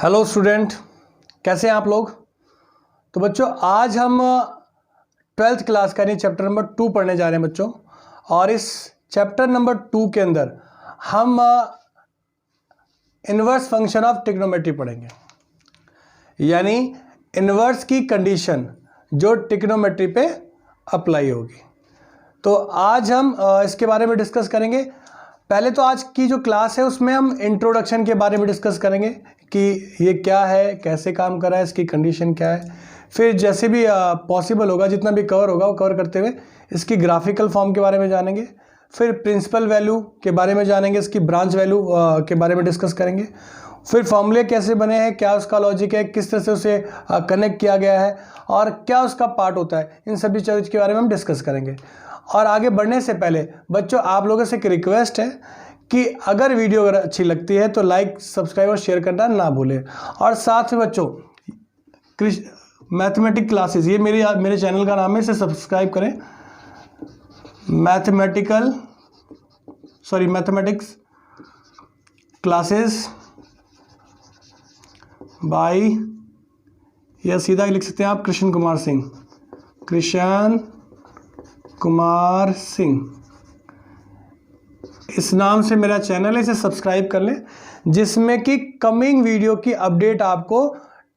Hello student, कैसे हैं आप लोग। तो बच्चों आज हम 12th क्लास का यानी चैप्टर नंबर 2 पढ़ने जा रहे हैं बच्चों। और इस चैप्टर नंबर 2 के अंदर हम इन्वर्स फंक्शन ऑफ ट्रिग्नोमेट्री पढ़ेंगे, यानी इन्वर्स की कंडीशन जो ट्रिग्नोमेट्री पे अप्लाई होगी। तो आज हम इसके बारे में डिस्कस करेंगे। पहले तो आज की जो क्लास है उसमें हम इंट्रोडक्शन के बारे में डिस्कस करेंगे कि ये क्या है, कैसे काम कर रहा है, इसकी कंडीशन क्या है। फिर जैसे भी पॉसिबल होगा, जितना भी कवर होगा वो कवर करते हुए इसकी ग्राफिकल फॉर्म के बारे में जानेंगे। फिर प्रिंसिपल वैल्यू के बारे में जानेंगे, इसकी ब्रांच वैल्यू के बारे में डिस्कस करेंगे। फिर फॉर्मूले कैसे बने हैं, क्या उसका लॉजिक है, किस तरह से उसे कनेक्ट किया गया है और क्या उसका पार्ट होता है, इन सभी चीज़ के बारे में हम डिस्कस करेंगे। और आगे बढ़ने से पहले बच्चों आप लोगों से एक रिक्वेस्ट है कि अगर वीडियो अगर अच्छी लगती है तो लाइक, सब्सक्राइब और शेयर करना ना भूलें। और साथ में बच्चों मैथमेटिक्स क्लासेस, ये मेरे चैनल का नाम है, इसे सब्सक्राइब करें। मैथमेटिक्स क्लासेस बाय, या सीधा लिख सकते हैं आप कृष्ण कुमार सिंह, इस नाम से मेरा चैनल है, इसे सब्सक्राइब कर लें, जिसमें कि कमिंग वीडियो की अपडेट आपको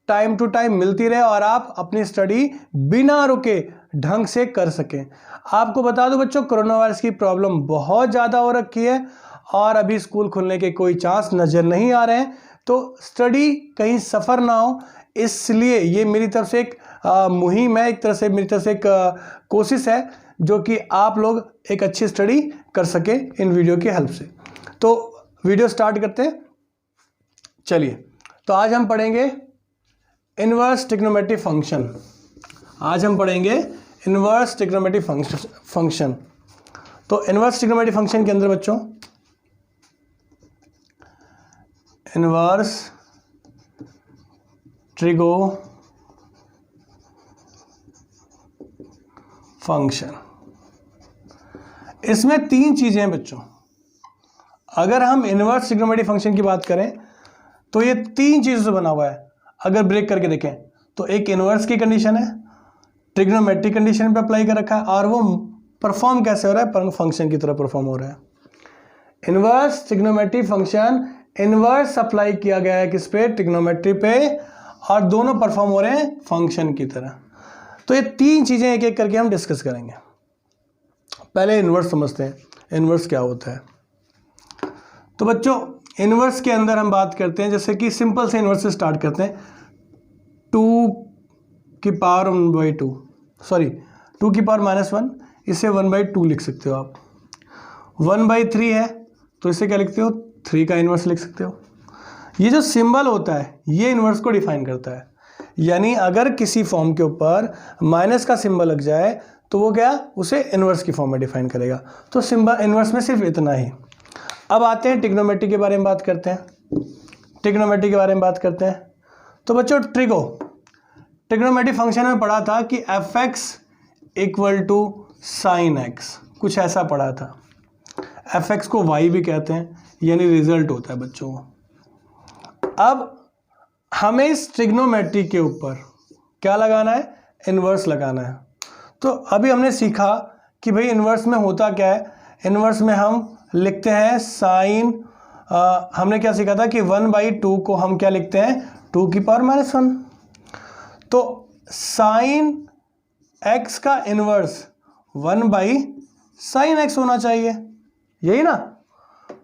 टाइम टू टाइम मिलती रहे और आप अपनी स्टडी बिना रुके ढंग से कर सकें। आपको बता दूं बच्चों, कोरोना वायरस की प्रॉब्लम बहुत ज़्यादा हो रखी है और अभी स्कूल खुलने के कोई चांस नज़र नहीं आ रहे हैं, तो स्टडी कहीं सफ़र ना हो, इसलिए ये मेरी तरफ से एक मुहिम है, एक तरह से मेरी तरफ से एक कोशिश है जो कि आप लोग एक अच्छी स्टडी कर सके इन वीडियो की हेल्प से। तो वीडियो स्टार्ट करते हैं, चलिए। तो आज हम पढ़ेंगे इन्वर्स ट्रिग्नोमेट्री फंक्शन। आज हम पढ़ेंगे इन्वर्स ट्रिग्नोमेट्री फंक्शन। तो इन्वर्स ट्रिग्नोमेट्री फंक्शन के अंदर बच्चों इन्वर्स ट्रिगो फंक्शन, इसमें तीन चीजें हैं बच्चों। अगर हम इन्वर्स ट्रिग्नोमेट्री फंक्शन की बात करें तो ये तीन चीजों से बना हुआ है। अगर ब्रेक करके देखें तो एक इन्वर्स की कंडीशन है, ट्रिग्नोमेट्री कंडीशन पे अप्लाई कर रखा है, और वो परफॉर्म कैसे हो रहा है, फंक्शन की तरह परफॉर्म हो रहा है। Inverse trigonometry function, inverse apply किया गया है किस पे, ट्रिग्नोमेट्री पे, और दोनों परफॉर्म हो रहे हैं फंक्शन की तरह। तो ये तीन चीजें एक एक करके हम डिस्कस करेंगे। पहले इन्वर्स समझते हैं, इन्वर्स क्या होता है। तो बच्चों इन्वर्स के अंदर हम बात करते हैं, जैसे कि सिंपल से इन्वर्स से स्टार्ट करते हैं। 2 की पावर 1/2, सॉरी 2 की पावर -1, इसे 1/2 लिख सकते हो आप। 1/3 है तो इसे क्या लिखते हो, 3 का इन्वर्स लिख सकते हो। ये जो सिंबल होता है ये इन्वर्स को डिफाइन करता है, यानी अगर किसी फॉर्म के ऊपर माइनस का सिंबल लग जाए तो वो क्या, उसे इन्वर्स की फॉर्म में डिफाइन करेगा। तो सिंबल इन्वर्स में सिर्फ इतना ही। अब आते हैं ट्रिग्नोमेट्री के बारे में बात करते हैं। ट्रिग्नोमेट्री के बारे में बात करते हैं तो बच्चों ट्रिग्नोमेट्री फंक्शन में पढ़ा था कि fx = sin x, कुछ ऐसा पढ़ा था। fx को y भी कहते हैं, यानी रिजल्ट होता है बच्चों को। अब हमें इस ट्रिग्नोमेट्री के ऊपर क्या लगाना है, इन्वर्स लगाना है। तो अभी हमने सीखा कि भाई इन्वर्स में होता क्या है। इन्वर्स में हम लिखते हैं साइन, हमने क्या सीखा था कि 1/2 को हम क्या लिखते हैं, 2 की पावर -1। तो साइन x का इन्वर्स 1/sin x होना चाहिए, यही ना।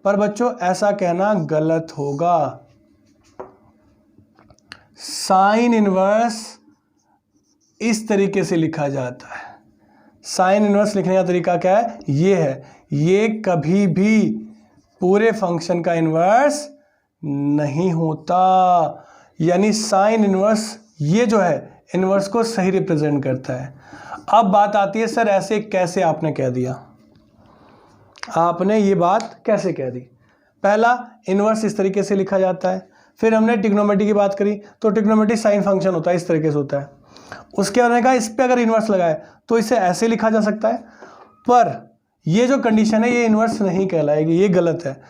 पर बच्चों ऐसा कहना गलत होगा। साइन इन्वर्स इस तरीके से लिखा जाता है। साइन इन्वर्स लिखने का तरीका क्या है, ये है। ये कभी भी पूरे फंक्शन का इन्वर्स नहीं होता, यानी साइन इन्वर्स ये जो है इन्वर्स को सही रिप्रेजेंट करता है। अब बात आती है, सर ऐसे कैसे आपने कह दिया, आपने ये बात कैसे कह दी। पहला, इन्वर्स इस तरीके से लिखा जाता है। फिर हमने ट्रिग्नोमेट्री की बात करी तो ट्रिग्नोमेट्री साइन फंक्शन होता है, इस तरीके से होता है। उसके बाद मैंने कहा इस पे अगर इन्वर्स लगाए तो इसे ऐसे लिखा जा सकता है, पर ये जो कंडीशन है ये इन्वर्स नहीं कहलाएगी, ये गलत है।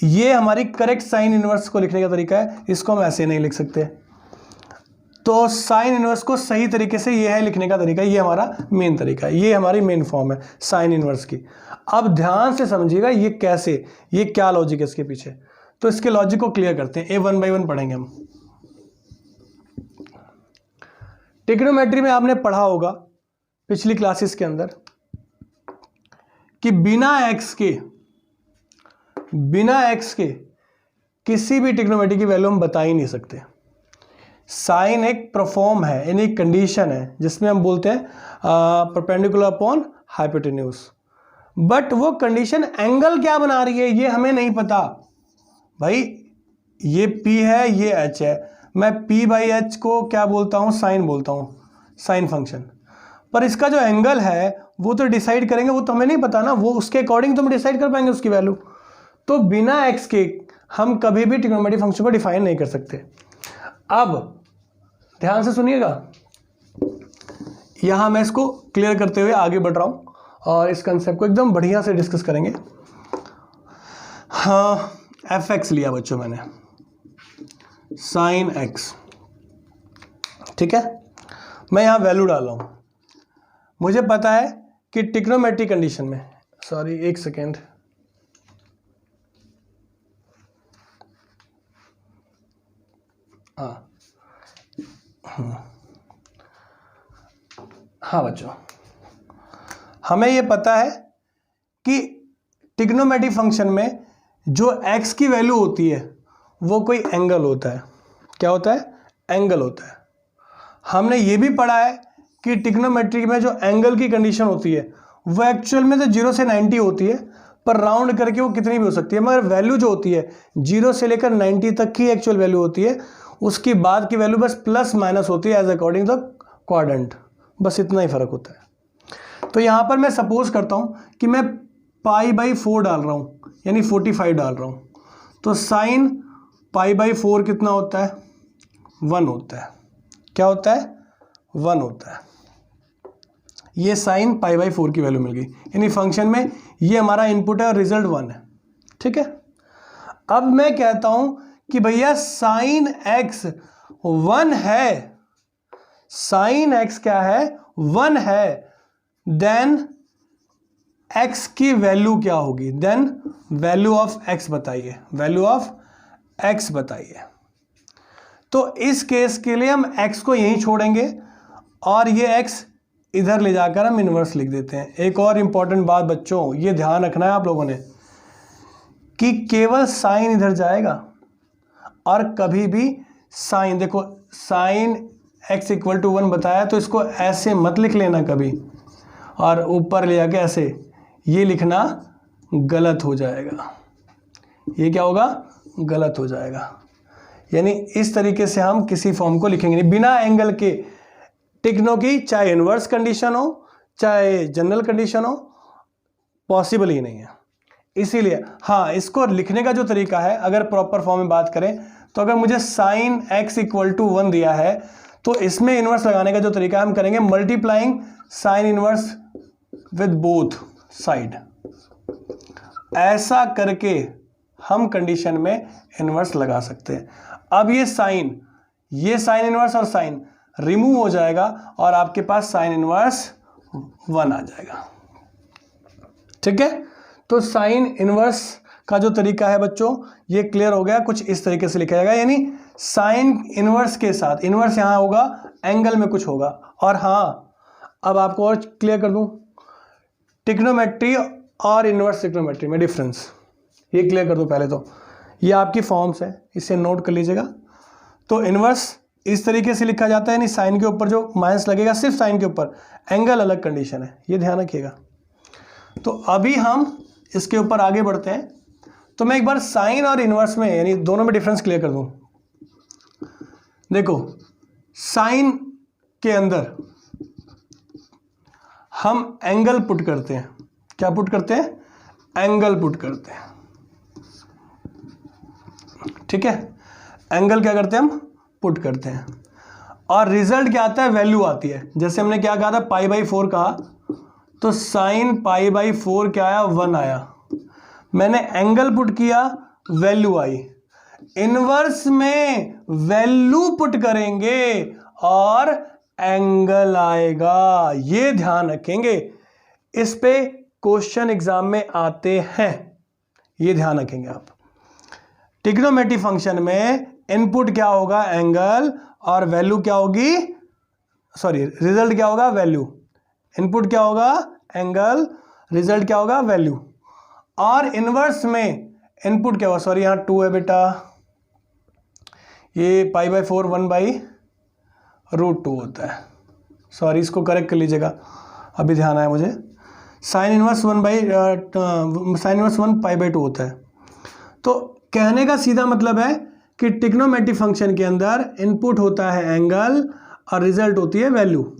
ये हमारी करेक्ट साइन इनवर्स को लिखने का तरीका है, इसको हम ऐसे नहीं लिख सकते। तो साइन इनवर्स को सही तरीके से ये है लिखने का तरीका, ये हमारा मेन तरीका है, ये हमारी मेन फॉर्म है साइन इनवर्स की। अब ध्यान से समझिएगा ये कैसे, ये क्या लॉजिक है इसके पीछे। तो इसके लॉजिक को क्लियर करते हैं, वन बाय वन पढ़ेंगे हम। ट्रिग्नोमेट्री में आपने पढ़ा होगा पिछली क्लासेस के अंदर कि बिना एक्स के किसी भी ट्रिग्नोमेट्री की वैल्यू हम बता ही नहीं सकते। साइन एक परफॉर्म है, यानी एक कंडीशन है जिसमें हम बोलते हैं परपेंडिकुलर अपॉन हाइपोटेन्यूज, बट वो कंडीशन एंगल क्या बना रही है ये हमें नहीं पता। भाई ये P है, ये H है, मैं P बाई H को क्या बोलता हूँ, साइन बोलता हूँ, साइन फंक्शन। पर इसका जो एंगल है वो तो डिसाइड करेंगे, वो तो हमें नहीं पता ना, वो उसके अकॉर्डिंग तो हम डिसाइड कर पाएंगे उसकी वैल्यू। तो बिना x के हम कभी भी ट्रिग्नोमेट्रिक फंक्शन को डिफाइन नहीं कर सकते। अब ध्यान से सुनिएगा, यहां मैं इसको क्लियर करते हुए आगे बढ़ रहा हूं और इस कंसेप्ट को एकदम बढ़िया से डिस्कस करेंगे। हाँ, fx लिया बच्चों मैंने, साइन x, ठीक है। मैं यहां वैल्यू डाल रहा हूं, मुझे पता है कि ट्रिग्नोमेट्रिक कंडीशन में, सॉरी एक सेकेंड, हाँ बच्चों, हमें ये पता है कि ट्रिग्नोमेट्रिक फंक्शन में जो x की वैल्यू होती है वो कोई एंगल होता है। क्या होता है? एंगल होता है। हमने ये भी पढ़ा है कि ट्रिग्नोमेट्री में जो एंगल की कंडीशन होती है वो एक्चुअल में तो 0 से 90 होती है, पर राउंड करके वो कितनी भी हो सकती है, मगर वैल्यू जो होती है 0 से लेकर 90 तक की एक्चुअल वैल्यू होती है, उसकी बाद की वैल्यू बस प्लस माइनस होती है एज अकॉर्डिंग द क्वाड्रेंट, बस इतना ही फर्क होता है। तो यहाँ पर मैं सपोज करता हूँ कि मैं π/4 डाल रहा हूँ, यानी 45 डाल रहा हूँ, तो साइन π/4 कितना होता है? 1 होता है। क्या होता है? 1 होता है। ये साइन π/4 की वैल्यू मिल गई, यानी फंक्शन में ये हमारा इनपुट है और रिजल्ट 1 है, ठीक है। अब मैं कहता हूं कि भैया साइन x 1 है, साइन x क्या है? 1 है, देन x की वैल्यू क्या होगी? देन वैल्यू ऑफ x बताइए, वैल्यू ऑफ x बताइए। तो इस केस के लिए हम x को यहीं छोड़ेंगे और ये x इधर ले जाकर हम इनवर्स लिख देते हैं। एक और इंपॉर्टेंट बात बच्चों, ये ध्यान रखना है आप लोगों ने कि केवल साइन इधर जाएगा और कभी भी साइन, देखो साइन x इक्वल टू 1 बताया तो इसको ऐसे मत लिख लेना कभी और ऊपर ले जाके ऐसे, ये लिखना गलत हो जाएगा। ये क्या होगा? गलत हो जाएगा। यानी इस तरीके से हम किसी फॉर्म को लिखेंगे नहीं बिना एंगल के। टिग्नो की चाहे इन्वर्स कंडीशन हो चाहे जनरल कंडीशन हो, पॉसिबल ही नहीं है। इसीलिए हाँ, इसको लिखने का जो तरीका है, अगर प्रॉपर फॉर्म में बात करें तो अगर मुझे साइन x इक्वल टू 1 दिया है तो इसमें इन्वर्स लगाने का जो तरीका है हम करेंगे multiplying sign inverse with both side. ऐसा करके हम कंडीशन में इन्वर्स लगा सकते हैं। अब ये साइन इन्वर्स और साइन रिमूव हो जाएगा और आपके पास साइन इन्वर्स 1 आ जाएगा, ठीक है। तो साइन इन्वर्स का जो तरीका है बच्चों ये क्लियर हो गया। कुछ इस तरीके से लिखा जाएगा, यानी साइन इन्वर्स के साथ, इन्वर्स यहाँ होगा, एंगल में कुछ होगा। और हाँ, अब आपको और क्लियर कर दूं, ट्रिग्नोमेट्री और इन्वर्स ट्रिग्नोमेट्री में डिफरेंस ये क्लियर कर दूं। पहले तो ये आपकी फॉर्म्स है, इसे नोट कर लीजिएगा। तो इन्वर्स इस तरीके से लिखा जाता है, यानी साइन के ऊपर जो माइनस लगेगा सिर्फ साइन के ऊपर, एंगल अलग कंडीशन है, ये ध्यान रखिएगा। तो अभी हम इसके ऊपर आगे बढ़ते हैं। तो मैं एक बार साइन और इन्वर्स में, यानी दोनों में डिफरेंस क्लियर कर दूं। देखो, साइन के अंदर हम एंगल पुट करते हैं। क्या पुट करते हैं? एंगल पुट करते हैं, ठीक है। एंगल क्या करते हैं? हम पुट करते हैं और रिजल्ट क्या आता है? वैल्यू आती है। जैसे हमने क्या कहा था, π/4 कहा, तो साइन π/4 क्या आया? 1 आया। मैंने एंगल पुट किया वैल्यू आई, इनवर्स में वैल्यू पुट करेंगे और एंगल आएगा। ये ध्यान रखेंगे, इस पे क्वेश्चन एग्जाम में आते हैं, ये ध्यान रखेंगे आप। ट्रिग्नोमेट्री फंक्शन में इनपुट क्या होगा, एंगल, और वैल्यू क्या होगी, सॉरी रिजल्ट क्या होगा, वैल्यू। इनपुट क्या होगा, एंगल, रिजल्ट क्या होगा, वैल्यू। और इनवर्स में इनपुट क्या होगा, सॉरी यहाँ 2 है बेटा, ये π/4 1/√2 होता है, सॉरी इसको करेक्ट कर लीजिएगा, अभी ध्यान आया मुझे। साइन इनवर्स 1 π/2 होता है। तो कहने का सीधा मतलब है कि ट्रिग्नोमेट्री फंक्शन के अंदर इनपुट होता है एंगल और रिजल्ट होती है वैल्यू,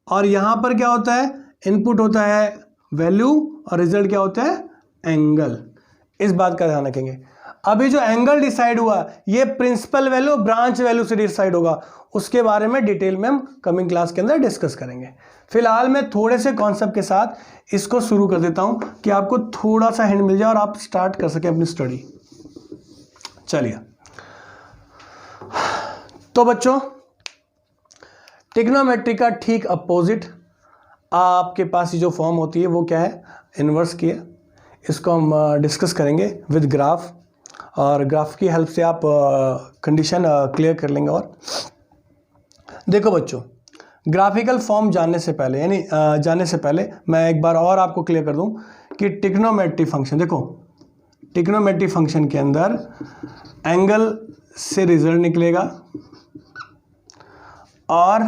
और यहाँ पर क्या होता है, इनपुट होता है वैल्यू और रिजल्ट क्या होता है, एंगल। इस बात का ध्यान रखेंगे। अभी जो एंगल डिसाइड हुआ ये प्रिंसिपल वैल्यू ब्रांच वैल्यू से डिसाइड होगा, उसके बारे में डिटेल में हम कमिंग क्लास के अंदर डिस्कस करेंगे। फिलहाल मैं थोड़े से कॉन्सेप्ट के साथ इसको शुरू कर देता हूं कि आपको थोड़ा सा हिंट मिल जाए और आप स्टार्ट कर सकें अपनी स्टडी। चलिए, तो बच्चों ट्रिग्नोमेट्री का ठीक अपोजिट आपके पास ये जो फॉर्म होती है वो क्या है, इनवर्स की है। इसको हम डिस्कस करेंगे विद ग्राफ, और ग्राफ की हेल्प से आप कंडीशन क्लियर कर लेंगे। और देखो बच्चों, ग्राफिकल फॉर्म जानने से पहले मैं एक बार और आपको क्लियर कर दूं कि ट्रिग्नोमेट्री फंक्शन, देखो ट्रिग्नोमेट्री फंक्शन के अंदर एंगल से रिजल्ट निकलेगा और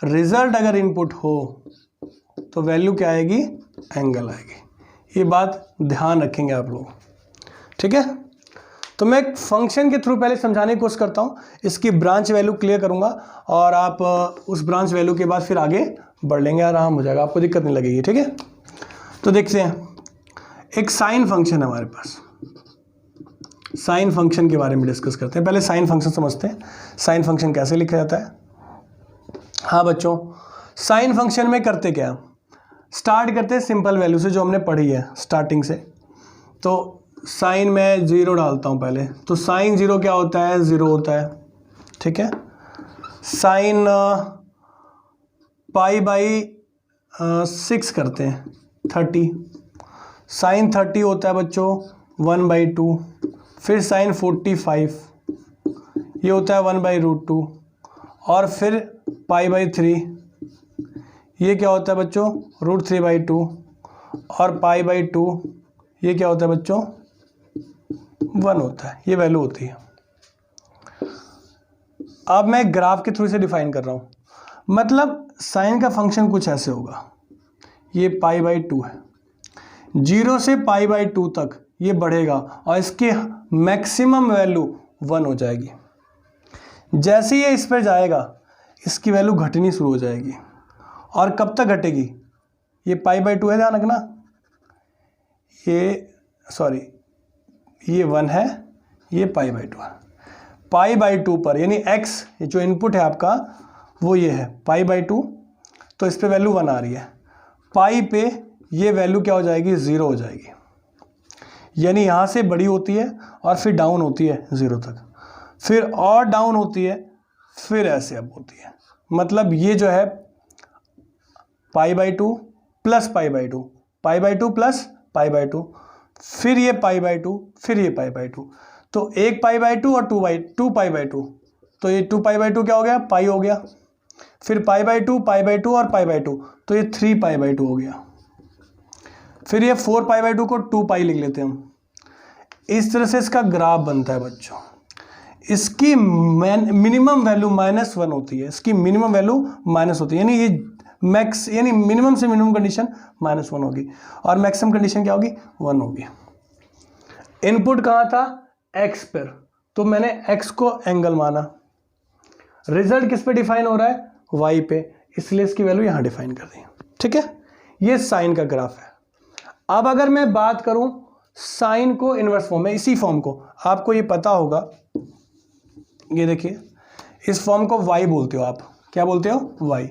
रिजल्ट अगर इनपुट हो तो वैल्यू क्या आएगी, एंगल आएगी। ये बात ध्यान रखेंगे आप लोग, ठीक है। तो मैं एक फंक्शन के थ्रू पहले समझाने की कोशिश करता हूँ, इसकी ब्रांच वैल्यू क्लियर करूँगा और आप उस ब्रांच वैल्यू के बाद फिर आगे बढ़ लेंगे, आराम हो जाएगा, आपको दिक्कत नहीं लगेगी, ठीक है। तो देखते हैं, एक साइन फंक्शन है हमारे पास, साइन फंक्शन के बारे में डिस्कस करते हैं। पहले साइन फंक्शन समझते हैं, साइन फंक्शन कैसे लिखा जाता है। हाँ बच्चों, साइन फंक्शन में करते क्या, स्टार्ट करते हैं सिंपल वैल्यू से जो हमने पढ़ी है स्टार्टिंग से। तो साइन में 0 डालता हूँ पहले, तो साइन 0 क्या होता है, 0 होता है, ठीक है। साइन π/6 करते हैं 30, साइन 30 होता है बच्चों 1/2, फिर साइन 45 ये होता है 1/√2, और फिर π/3 ये क्या होता है बच्चों, √3/2, और π/2 ये क्या होता है बच्चों, 1 होता है। ये वैल्यू होती है। अब मैं ग्राफ के थ्रू से डिफाइन कर रहा हूँ, मतलब साइन का फंक्शन कुछ ऐसे होगा, ये π/2 है, 0 से π/2 तक ये बढ़ेगा और इसकी मैक्सिमम वैल्यू 1 हो जाएगी। जैसे ये इस पर जाएगा इसकी वैल्यू घटनी शुरू हो जाएगी, और कब तक घटेगी, ये π/2 है, ध्यान रखना, ये 1 है, ये π/2 है। π/2 पर यानी x जो इनपुट है आपका वो ये है π/2, तो इस पे वैल्यू 1 आ रही है, पाई पे ये वैल्यू क्या हो जाएगी, 0 हो जाएगी, यानी यहाँ से बड़ी होती है और फिर डाउन होती है 0 तक, फिर और डाउन होती है, फिर ऐसे अप होती है। मतलब ये जो है π/2 प्लस π/2, π/2 प्लस π/2, फिर ये π/2, फिर ये π/2, तो एक π/2 और 2 π/2, तो ये 2 π/2 क्या हो गया, पाई हो गया, फिर π/2 और π/2, तो ये 3 π/2 हो गया, फिर ये 4 π/2 को 2 पाई लिख लेते हैं हम। इस तरह से इसका ग्राफ बनता है बच्चों। इसकी मिनिमम वैल्यू -1 होती है, इसकी मिनिमम वैल्यू माइनस होती है, यानी ये मैक्स यानी मिनिमम से मिनिमम कंडीशन -1 होगी और मैक्सिमम कंडीशन क्या होगी, 1 होगी। इनपुट कहाँ था, x पर, तो मैंने x को एंगल माना, रिजल्ट किस पे डिफाइन हो रहा है, y पे, इसलिए इसकी वैल्यू यहाँ डिफाइन कर दी, ठीक है। ये साइन का ग्राफ है। अब अगर मैं बात करूं साइन को इनवर्स फॉर्म में, इसी फॉर्म को आपको ये पता होगा, ये देखिए इस फॉर्म को y बोलते हो आप, क्या बोलते हो, y,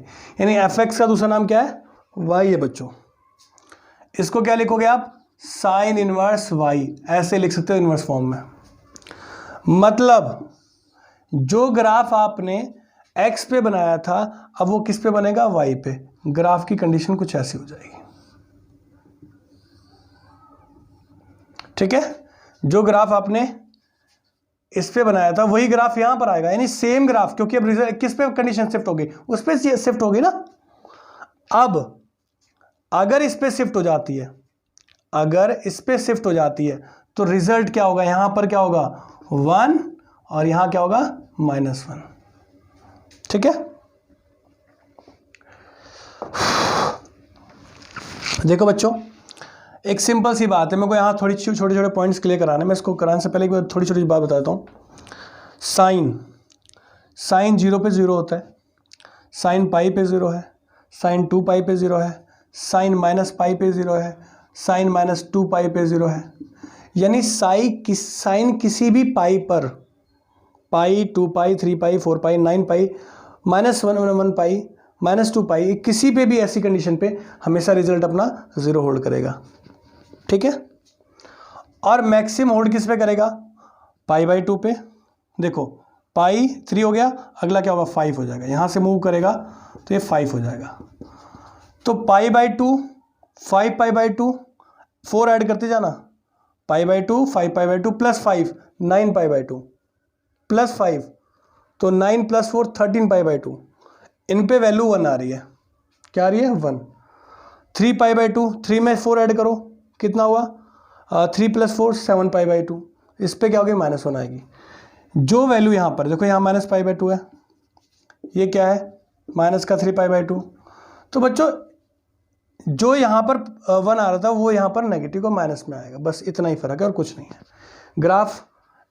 यानी fx का दूसरा नाम क्या है, y है बच्चों। इसको क्या लिखोगे आप, साइन इनवर्स वाई, ऐसे लिख सकते हो इनवर्स फॉर्म में। मतलब जो ग्राफ आपने एक्स पे बनाया था अब वो किस पे बनेगा, वाई पे। ग्राफ की कंडीशन कुछ ऐसी हो जाएगी, ठीक है। जो ग्राफ आपने इस पे बनाया था वही ग्राफ यहां पर आएगा, यानी सेम ग्राफ, क्योंकि अब रिजल्ट किस पे कंडीशन शिफ्ट होगी, उस पे शिफ्ट होगी ना। अब अगर इस पे शिफ्ट हो जाती है, अगर इस पे शिफ्ट हो जाती है तो रिजल्ट क्या होगा, यहां पर क्या होगा 1 और यहां क्या होगा -1, ठीक है। देखो बच्चों, एक सिंपल सी बात है, मेरे को यहाँ थोड़ी छोटे छोटे पॉइंट्स क्लियर कराने, मैं इसको कराने से पहले एक थोड़ी छोटी बात बताता हूँ। साइन 0 पे 0 होता है, साइन पाई पे 0 है, साइन 2 पाई पे 0 है, साइन -पाई पे 0 है, साइन -2 पाई पे 0 है। यानी साइन किसी भी पाई पर, पाई 2 पाई 3 पाई 4 पाई 9 पाई -1 पाई -2 पाई, किसी पे भी ऐसी कंडीशन पे हमेशा रिजल्ट अपना 0 होल्ड करेगा, ठीक है। और मैक्सिमम होल्ड किस पे करेगा, π/2 पे। देखो पाई 3 हो गया, अगला क्या होगा 5 हो जाएगा, यहां से मूव करेगा तो ये 5 हो जाएगा। तो π/2 5π/2 4 ऐड करते जाना, π/2 5π/2 +5 9π/2 +5, तो 9 + 4 13π/2। इन पे वैल्यू 1 आ रही है, क्या आ रही है 1। 3π/2, 3 में 4 ऐड करो कितना हुआ 3 + 4 7π/2, इस पे क्या होगी -1 आएगी। जो वैल्यू यहाँ पर देखो, यहाँ -π/2 है, ये क्या है -3π/2। तो बच्चों जो यहाँ पर 1 आ रहा था वो यहाँ पर नेगेटिव को माइनस में आएगा, बस इतना ही फर्क है और कुछ नहीं है।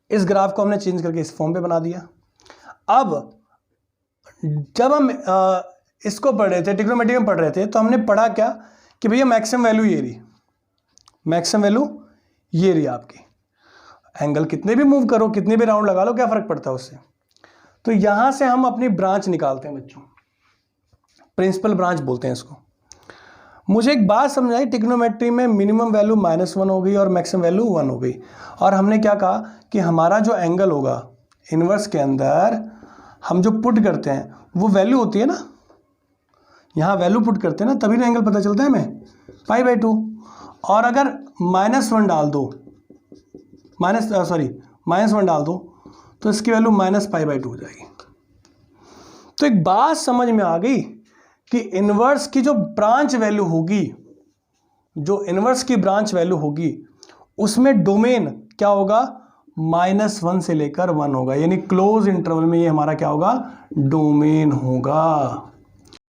इस ग्राफ को हमने चेंज करके इस फॉर्म पे बना दिया। अब जब हम इसको पढ़ रहे थे, ट्रिग्नोमेट्री में पढ़ रहे थे, तो हमने पढ़ा क्या कि भैया मैक्सिमम वैल्यू ये रही, मैक्सिमम वैल्यू ये रही आपकी। एंगल कितने भी मूव करो, कितने भी राउंड लगा लो, क्या फर्क पड़ता है उससे। तो यहां से हम अपनी ब्रांच निकालते हैं बच्चों, प्रिंसिपल ब्रांच बोलते हैं इसको। मुझे एक बात समझ आई, ट्रिग्नोमेट्री में मिनिमम वैल्यू -1 हो गई और मैक्सिमम वैल्यू 1 हो गई। और हमने क्या कहा कि हमारा जो एंगल होगा इनवर्स के अंदर हम जो पुट करते हैं वो वैल्यू होती है ना, यहाँ वैल्यू पुट करते हैं ना, तभी ना एंगल पता चलता है हमें π/2। और अगर -1 डाल दो, -1 डाल दो तो इसकी वैल्यू -π/2 हो जाएगी। तो एक बात समझ में आ गई कि इनवर्स की जो ब्रांच वैल्यू होगी, जो इनवर्स की ब्रांच वैल्यू होगी उसमें डोमेन क्या होगा, -1 से लेकर 1 होगा, यानी क्लोज इंटरवल में ये हमारा क्या होगा, डोमेन होगा।